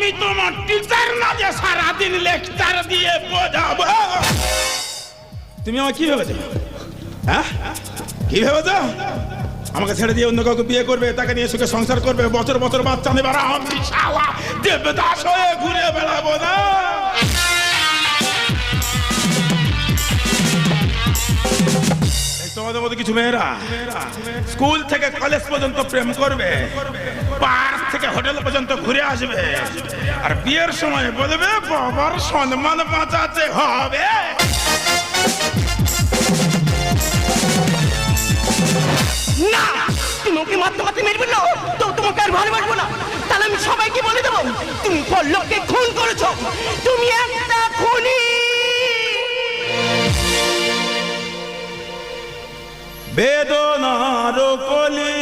আমি তোমার টিচার না যে সারাদিন লেকচার দিয়ে বোঝাবো। তুমি আমার কি ভেবেছো? হ্যাঁ, কি ভেবেছো? আমাকে ছেড়ে দিয়ে অন্য কাউকে বিয়ে করবে, তাকে নিয়ে সুখে সংসার করবে, বছর বছর বাচ্চা নেবে, আর আমি শালা দেবদাস হয়ে ঘুরে বেড়াবো না? তোমাদের মধ্যে কিছু মেয়েরা স্কুল থেকে কলেজ পর্যন্ত প্রেম করবে, পার্ক থেকে হোটেল পর্যন্ত ঘুরে আসবে, আর বিয়ের সময় বলবে বাবার সম্মান বাঁচাতে হবে। না, তুমি ওকে মারতে মারতে মেরবে না, তো তোমাকে আর ভালোবাসবো না। তাহলে আমি সবাইকে বলে দেবো তুমি পল্লবকে খুন করেছো, তুমি একটা খুনি। বেদনার কলি